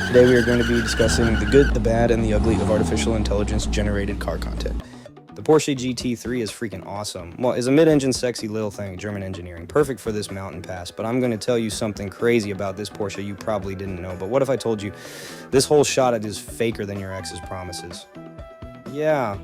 Today we are going to be discussing the good, the bad, and the ugly of artificial intelligence generated car content. The Porsche GT3 is freaking awesome. Well, it's a mid-engine sexy little thing, German engineering, perfect for this mountain pass, but I'm going to tell you something crazy about this Porsche you probably didn't know. But what if I told you this whole shot at is faker than your ex's promises? Yeah,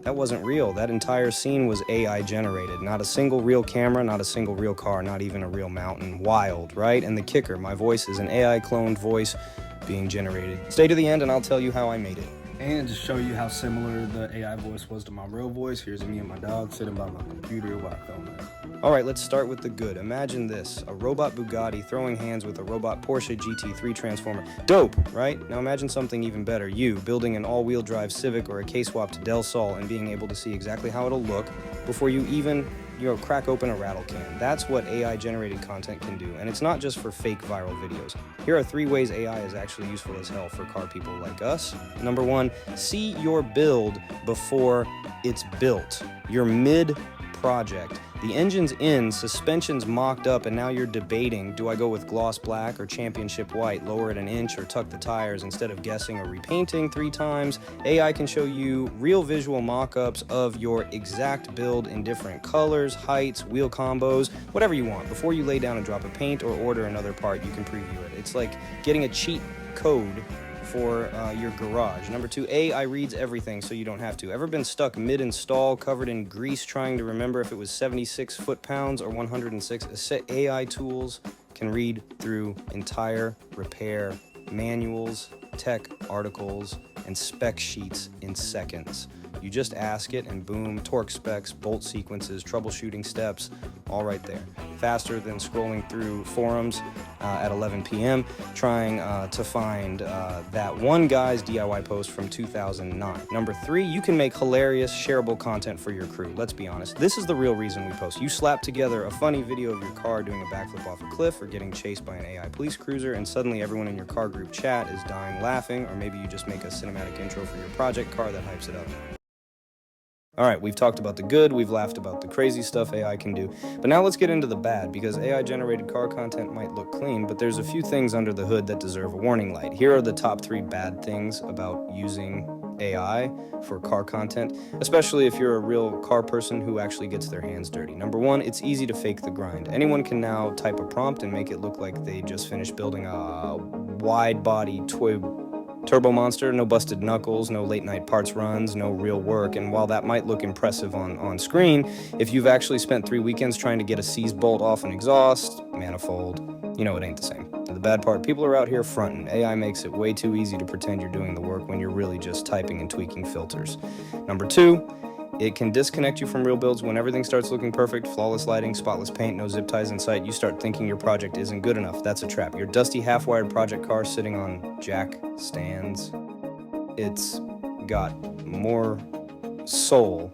that wasn't real. That entire scene was AI generated. Not a single real camera, not a single real car, not even a real mountain. Wild, right? And the kicker, my voice is an AI cloned voice being generated. Stay to the end and I'll tell you how I made it. And to show you how similar the AI voice was to my real voice, here's me and my dog sitting by my computer while I film this. Alright, let's start with the good. Imagine this, a robot Bugatti throwing hands with a robot Porsche GT3 transformer. Dope, right? Now imagine something even better. You building an all-wheel drive Civic or a K-swap to Del Sol and being able to see exactly how it'll look before you even crack open a rattle can. That's what AI-generated content can do, and it's not just for fake viral videos. Here are 3 ways AI is actually useful as hell for car people like us. Number 1, see your build before it's built. Your mid-project. The engine's in, suspension's mocked up, and now you're debating, do I go with gloss black or championship white, lower it an inch or tuck the tires instead of guessing or repainting 3 times? AI can show you real visual mock-ups of your exact build in different colors, heights, wheel combos, whatever you want. Before you lay down and drop a paint or order another part, you can preview it. It's like getting a cheat code for your garage. Number 2, AI reads everything so you don't have to. Ever been stuck mid-install, covered in grease, trying to remember if it was 76 foot-pounds or 106? AI tools can read through entire repair manuals, tech articles, and spec sheets in seconds. You just ask it and boom, torque specs, bolt sequences, troubleshooting steps, all right there. Faster than scrolling through forums at 11 p.m. trying to find that one guy's DIY post from 2009. Number 3, you can make hilarious, shareable content for your crew. Let's be honest, this is the real reason we post. You slap together a funny video of your car doing a backflip off a cliff or getting chased by an AI police cruiser, and suddenly everyone in your car group chat is dying laughing, or maybe you just make a cinematic intro for your project car that hypes it up. Alright, we've talked about the good, we've laughed about the crazy stuff AI can do, but now let's get into the bad, because AI-generated car content might look clean, but there's a few things under the hood that deserve a warning light. Here are the top 3 bad things about using AI for car content, especially if you're a real car person who actually gets their hands dirty. Number 1, it's easy to fake the grind. Anyone can now type a prompt and make it look like they just finished building a wide-body turbo monster, no busted knuckles, no late night parts runs, no real work. And while that might look impressive on screen, if you've actually spent 3 weekends trying to get a seized bolt off an exhaust, manifold, you know it ain't the same. The bad part, people are out here fronting. AI makes it way too easy to pretend you're doing the work when you're really just typing and tweaking filters. Number 2, it can disconnect you from real builds when everything starts looking perfect, flawless lighting, spotless paint, no zip ties in sight. You start thinking your project isn't good enough. That's a trap. Your dusty, half-wired project car sitting on jack stands, it's got more soul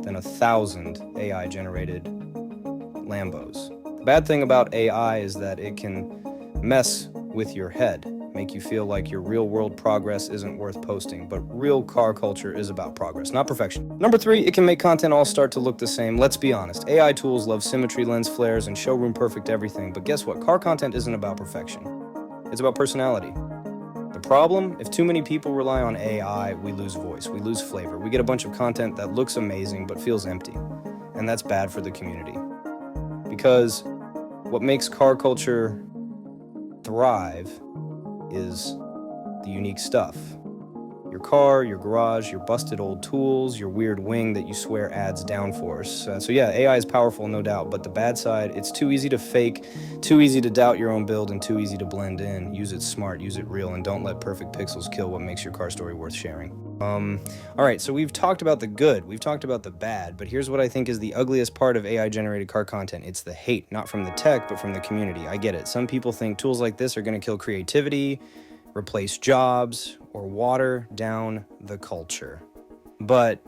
than 1,000 AI-generated Lambos. The bad thing about AI is that it can mess with your head, make you feel like your real-world progress isn't worth posting, but real car culture is about progress, not perfection. Number 3, it can make content all start to look the same. Let's be honest, AI tools love symmetry, lens flares, and showroom perfect everything, but guess what? Car content isn't about perfection. It's about personality. The problem, if too many people rely on AI, we lose voice, we lose flavor. We get a bunch of content that looks amazing but feels empty, and that's bad for the community. Because what makes car culture thrive is the unique stuff. Your car, your garage, your busted old tools, your weird wing that you swear adds downforce. So yeah, AI is powerful, no doubt, but the bad side, it's too easy to fake, too easy to doubt your own build, and too easy to blend in. Use it smart, use it real, and don't let perfect pixels kill what makes your car story worth sharing. Alright, so we've talked about the good, we've talked about the bad, but here's what I think is the ugliest part of AI-generated car content. It's the hate, not from the tech, but from the community. I get it. Some people think tools like this are going to kill creativity, replace jobs, or water down the culture. But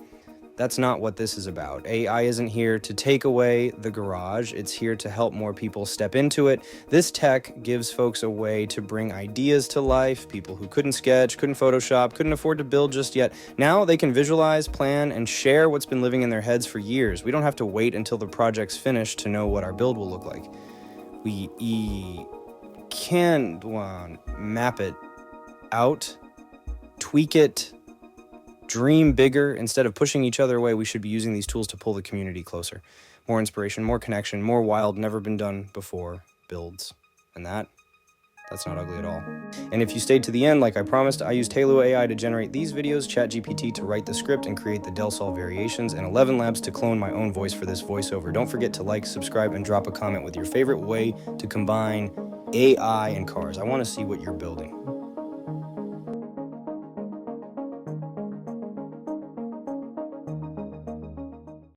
that's not what this is about. AI isn't here to take away the garage. It's here to help more people step into it. This tech gives folks a way to bring ideas to life. People who couldn't sketch, couldn't Photoshop, couldn't afford to build just yet. Now they can visualize, plan, and share what's been living in their heads for years. We don't have to wait until the project's finished to know what our build will look like. We can map it out, tweak it, dream bigger. Instead of pushing each other away, we should be using these tools to pull the community closer. More inspiration, more connection, more wild, never been done before builds. And that's not ugly at all. And if you stayed to the end, like I promised, I used TALU AI to generate these videos, ChatGPT to write the script and create the Del Sol variations, and ElevenLabs to clone my own voice for this voiceover. Don't forget to like, subscribe, and drop a comment with your favorite way to combine AI and cars. I want to see what you're building.